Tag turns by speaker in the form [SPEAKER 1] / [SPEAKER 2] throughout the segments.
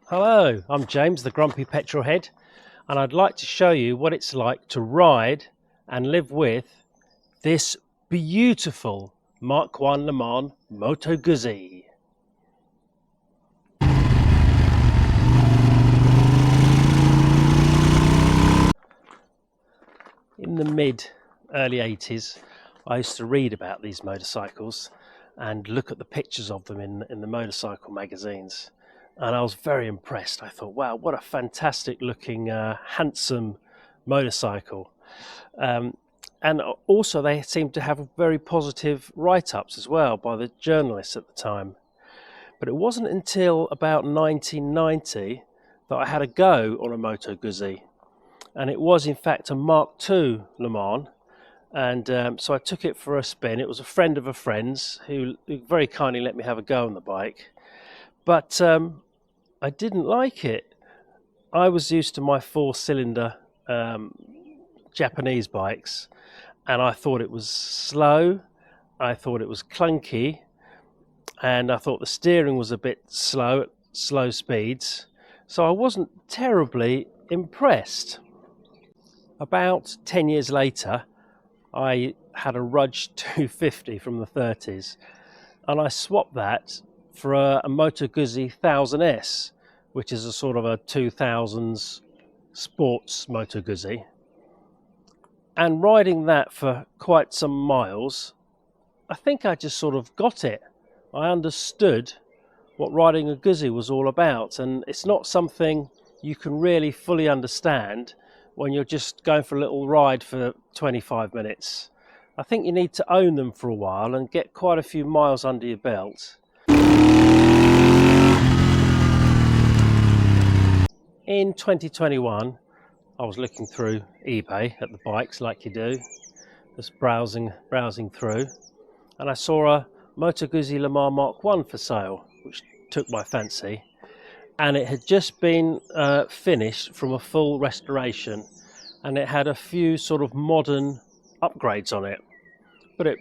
[SPEAKER 1] Hello, I'm James, the Grumpy Petrol Head, and I'd like to show you what it's like to ride and live with this beautiful Mark 1 Le Mans Moto Guzzi. In the early 80s, I used to read about these motorcycles and look at the pictures of them in the motorcycle magazines. And I was very impressed. I thought, wow, what a fantastic looking, handsome motorcycle. And also they seemed to have very positive write-ups as well by the journalists at the time. But it wasn't until about 1990 that I had a go on a Moto Guzzi. And it was in fact a Mark II Le Mans. And so I took it for a spin. It was a friend of a friend's who very kindly let me have a go on the bike. But I didn't like it. I was used to my four-cylinder Japanese bikes, and I thought it was slow, I thought it was clunky, and I thought the steering was a bit slow at slow speeds, so I wasn't terribly impressed. About 10 years later, I had a Rudge 250 from the 30s, and I swapped that for a Moto Guzzi 1000S, which is a sort of a 2000s sports Moto Guzzi. And riding that for quite some miles, I think I just sort of got it. I understood what riding a Guzzi was all about, and it's not something you can really fully understand when you're just going for a little ride for 25 minutes. I think you need to own them for a while and get quite a few miles under your belt. In 2021, I was looking through eBay at the bikes like you do, just browsing through, and I saw a Moto Guzzi Le Mans Mark 1 for sale, which took my fancy, and it had just been finished from a full restoration, and it had a few sort of modern upgrades on it. But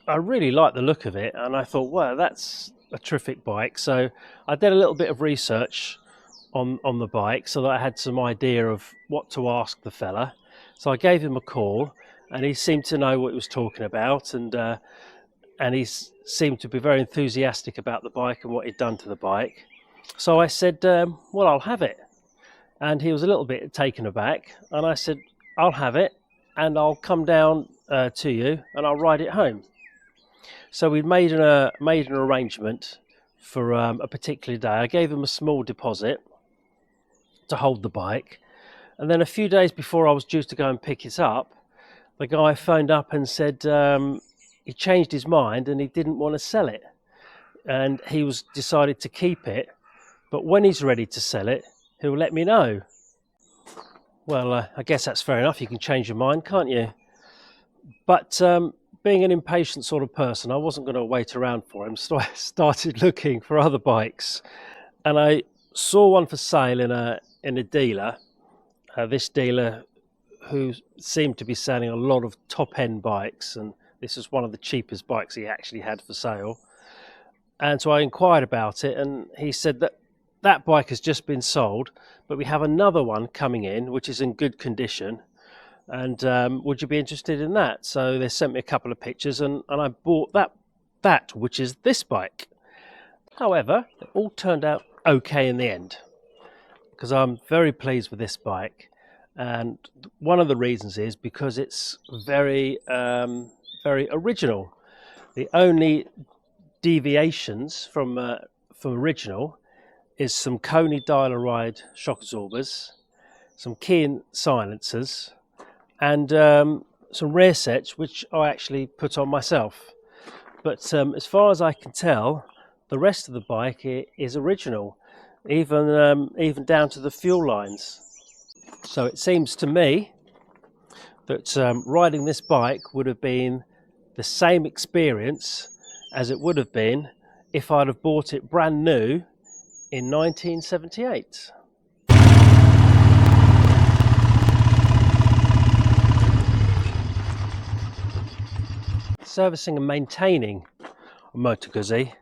[SPEAKER 1] I really liked the look of it, and I thought, wow, that's a terrific bike. So I did a little bit of research on the bike so that I had some idea of what to ask the fella. So I gave him a call, and he seemed to know what he was talking about, and he seemed to be very enthusiastic about the bike and what he'd done to the bike. So I said, well, I'll have it. And he was a little bit taken aback, and I said, I'll have it, and I'll come down to you, and I'll ride it home. So we made an arrangement for a particular day. I gave him a small deposit to hold the bike, and then a few days before I was due to go and pick it up, the guy phoned up and said he changed his mind and he didn't want to sell it, and he was decided to keep it, but when he's ready to sell it, he'll let me know. Well, I guess that's fair enough. You can change your mind, can't you? But being an impatient sort of person, I wasn't going to wait around for him, so I started looking for other bikes, and I saw one for sale in a dealer. This dealer who seemed to be selling a lot of top-end bikes, and this is one of the cheapest bikes he actually had for sale. And so I inquired about it, and he said that bike has just been sold, but we have another one coming in which is in good condition, and would you be interested in that? So they sent me a couple of pictures, and I bought that which is this bike. However, it all turned out okay in the end, because I'm very pleased with this bike, and one of the reasons is because it's very original. The only deviations from original is some Coney dial-a-ride shock absorbers, some key silencers, and some rear sets which I actually put on myself. But as far as I can tell, the rest of the bike is original, even down to the fuel lines. So it seems to me that riding this bike would have been the same experience as it would have been if I'd have bought it brand new in 1978. Servicing and maintaining a Moto Guzzi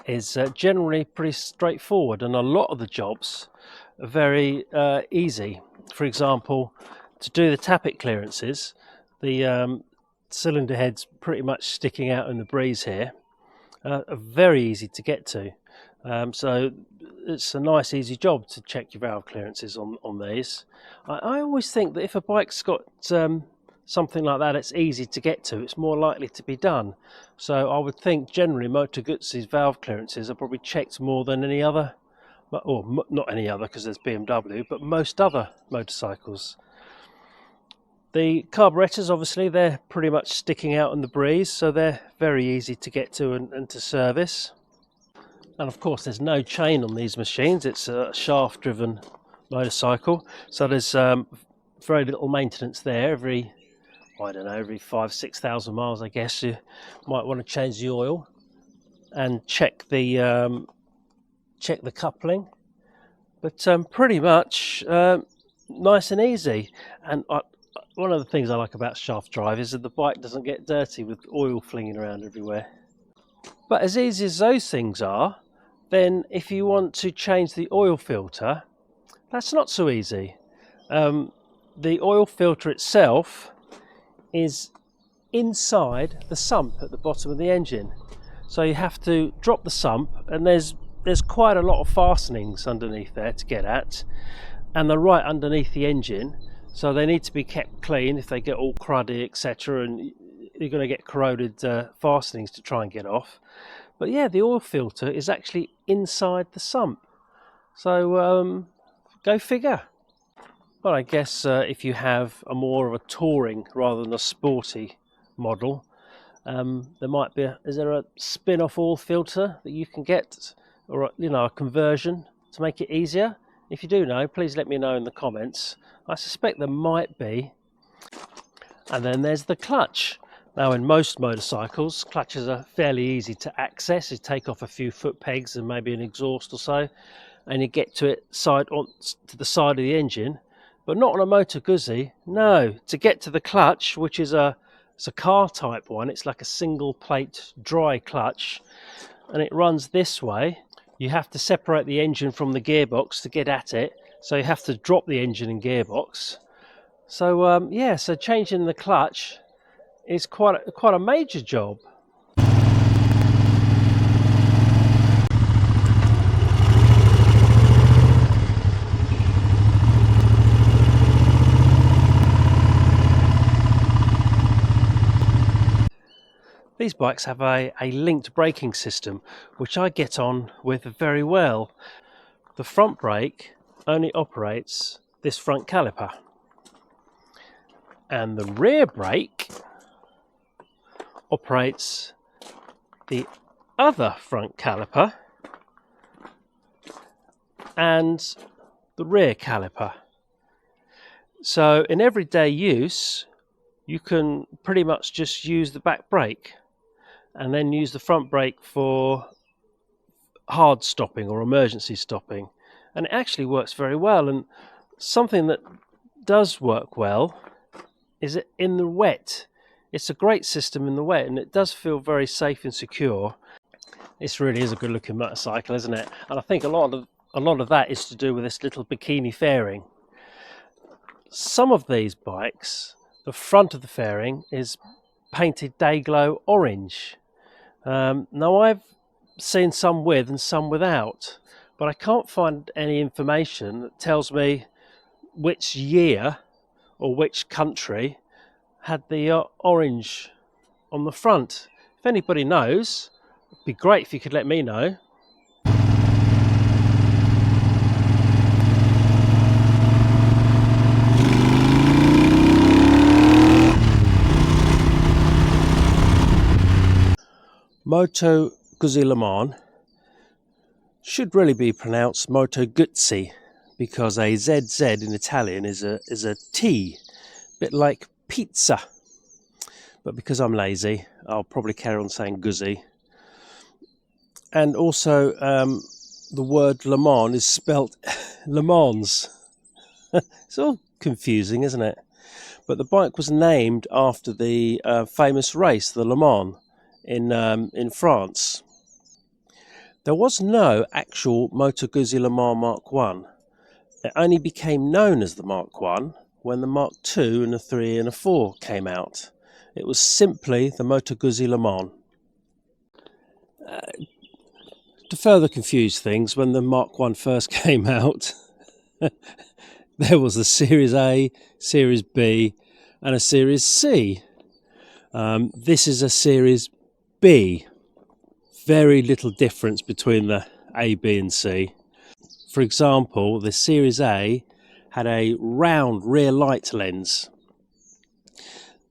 [SPEAKER 1] is generally pretty straightforward, and a lot of the jobs are very easy. For example, to do the tappet clearances, the cylinder heads pretty much sticking out in the breeze here are very easy to get to. So it's a nice easy job to check your valve clearances on these. I always think that if a bike's got something like that, it's easy to get to, it's more likely to be done. So I would think generally Moto Guzzi's valve clearances are probably checked more than any other, or not any other because there's BMW, but most other motorcycles. The carburetors, obviously, they're pretty much sticking out in the breeze, so they're very easy to get to and to service. And of course there's no chain on these machines, it's a shaft driven motorcycle, so there's very little maintenance there. Every 5,000-6,000 miles I guess you might want to change the oil and check the coupling, but pretty much nice and easy. And one of the things I like about shaft drive is that the bike doesn't get dirty with oil flinging around everywhere. But as easy as those things are, then if you want to change the oil filter, that's not so easy. The oil filter itself is inside the sump at the bottom of the engine. So you have to drop the sump, and there's quite a lot of fastenings underneath there to get at, and they're right underneath the engine, so they need to be kept clean. If they get all cruddy, etc., and you're going to get corroded fastenings to try and get off. But yeah, the oil filter is actually inside the sump, so go figure. But I guess if you have a more of a touring rather than a sporty model, there might be is there a spin-off oil filter that you can get, or a conversion to make it easier? If you do know, please let me know in the comments. I suspect there might be. And then there's the clutch. Now, in most motorcycles, clutches are fairly easy to access. You take off a few foot pegs and maybe an exhaust or so, and you get to it to the side of the engine. But not on a Moto Guzzi. No, to get to the clutch, which is it's a car type one, it's like a single plate dry clutch, and it runs this way. You have to separate the engine from the gearbox to get at it, so you have to drop the engine and gearbox. So yeah, so changing the clutch is quite a major job. These bikes have a linked braking system, which I get on with very well. The front brake only operates this front caliper, and the rear brake operates the other front caliper and the rear caliper. So in everyday use, you can pretty much just use the back brake and then use the front brake for hard stopping or emergency stopping, and it actually works very well. And something that does work well is it in the wet. It's a great system in the wet, and it does feel very safe and secure. This really is a good looking motorcycle, isn't it? And I think a lot of that is to do with this little bikini fairing. Some of these bikes, the front of the fairing is painted Dayglow orange. Now, I've seen some with and some without, but I can't find any information that tells me which year or which country had the orange on the front. If anybody knows, it'd be great if you could let me know. Moto Guzzi Le Mans should really be pronounced Moto Guzzi, because a ZZ in Italian is a T, a bit like pizza. But because I'm lazy, I'll probably carry on saying Guzzi. And also, the word Le Mans is spelt Le Mans. It's all confusing, isn't it? But the bike was named after the famous race, the Le Mans, in France. There was no actual Moto Guzzi Le Mans Mark 1. It only became known as the Mark 1 when the Mark 2 and a 3 and a 4 came out. It was simply the Moto Guzzi Le Mans. To further confuse things, when the Mark 1 first came out, there was a Series A, Series B and a Series C. This is a Series B. Very little difference between the A, B and C. For example, the Series A had a round rear light lens,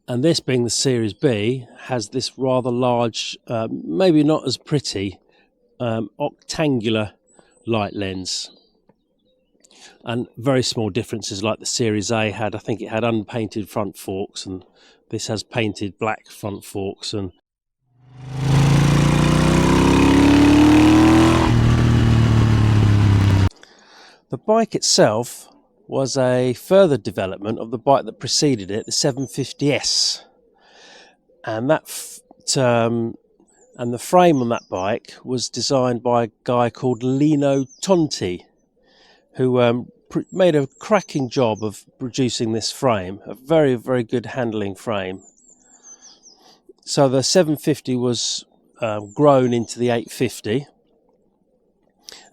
[SPEAKER 1] and this, being the Series B, has this rather large, maybe not as pretty, octangular light lens. And very small differences, like the Series A had, I think it had unpainted front forks, and this has painted black front forks. And the bike itself was a further development of the bike that preceded it, the 750S, and and the frame on that bike was designed by a guy called Lino Tonti, who made a cracking job of producing this frame, a very, very good handling frame. So the 750 was grown into the 850,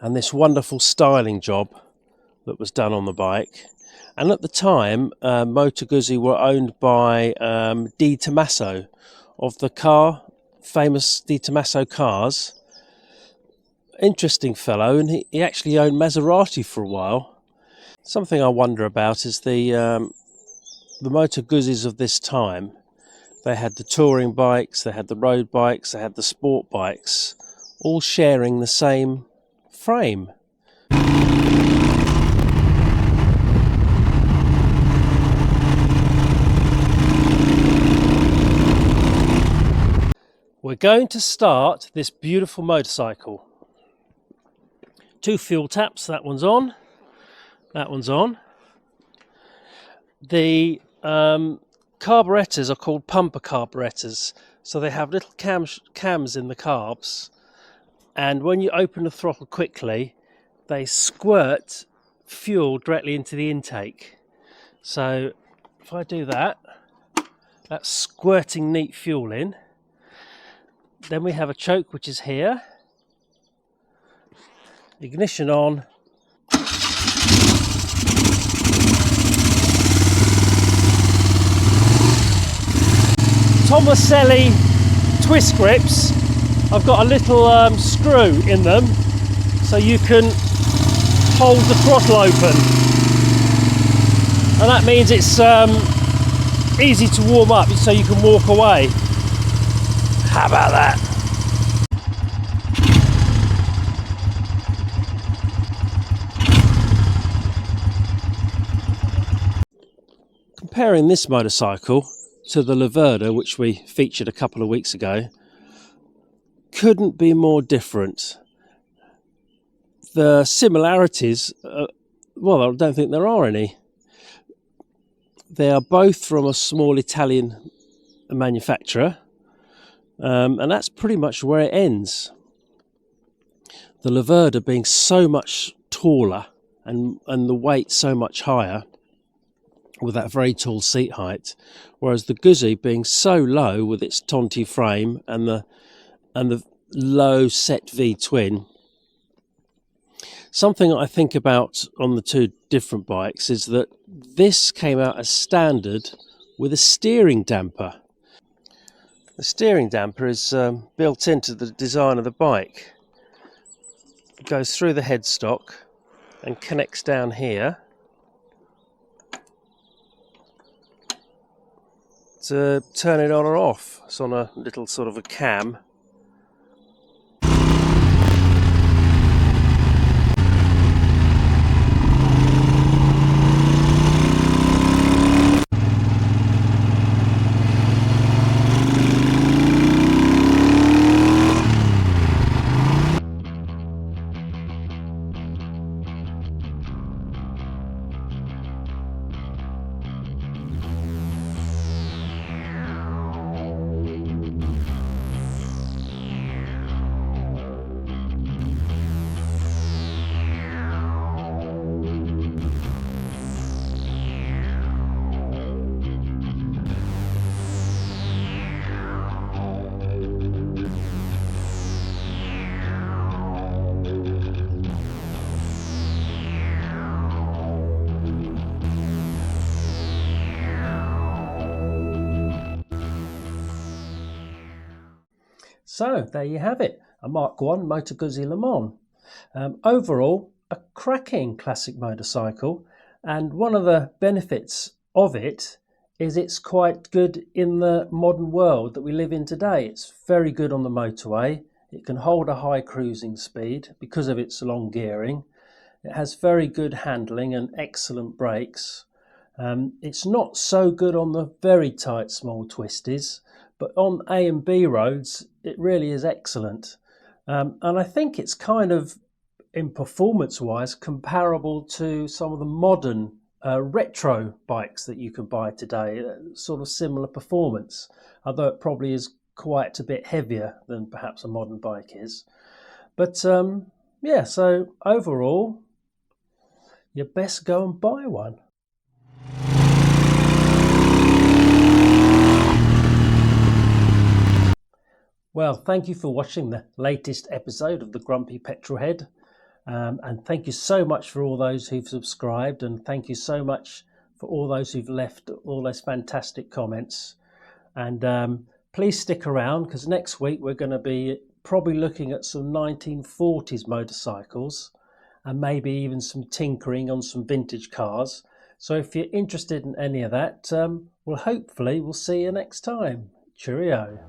[SPEAKER 1] and this wonderful styling job that was done on the bike. And at the time, Moto Guzzi were owned by Di Tommaso of the famous Di Tommaso cars. Interesting fellow, and he actually owned Maserati for a while. Something I wonder about is the Moto Guzzis of this time. They had the touring bikes, they had the road bikes, they had the sport bikes, all sharing the same frame. We're going to start this beautiful motorcycle. 2 fuel taps, that one's on, that one's on. The carburetors are called pumper carburetors, so they have little cams in the carbs, and when you open the throttle quickly, they squirt fuel directly into the intake. So if I do that, that's squirting neat fuel in. Then we have a choke, which is here. Ignition on. Tomaselli twist grips. I've got a little screw in them, so you can hold the throttle open, and that means it's easy to warm up, so you can walk away. How about that? Comparing this motorcycle to the Laverda, which we featured a couple of weeks ago, couldn't be more different. The similarities, well, I don't think there are any. They are both from a small Italian manufacturer, and that's pretty much where it ends. The Laverda being so much taller and the weight so much higher, with that very tall seat height, whereas the Guzzi being so low with its Tonti frame and the low set V twin. Something I think about on the 2 different bikes is that this came out as standard with a steering damper. The steering damper is built into the design of the bike. It goes through the headstock and connects down here to turn it on or off. It's on a little sort of a cam. So there you have it, a Mark 1 Moto Guzzi Le Mans. Overall, a cracking classic motorcycle, and one of the benefits of it is it's quite good in the modern world that we live in today. It's very good on the motorway. It can hold a high cruising speed because of its long gearing. It has very good handling and excellent brakes. It's not so good on the very tight small twisties, but on A and B roads it really is excellent. And I think it's kind of, in performance wise, comparable to some of the modern retro bikes that you can buy today, sort of similar performance, although it probably is quite a bit heavier than perhaps a modern bike is. But yeah, so overall, you best go and buy one. Well, thank you for watching the latest episode of the Grumpy Petrolhead. And thank you so much for all those who've subscribed, and thank you so much for all those who've left all those fantastic comments. And please stick around, because next week we're going to be probably looking at some 1940s motorcycles and maybe even some tinkering on some vintage cars. So if you're interested in any of that, well, hopefully we'll see you next time. Cheerio.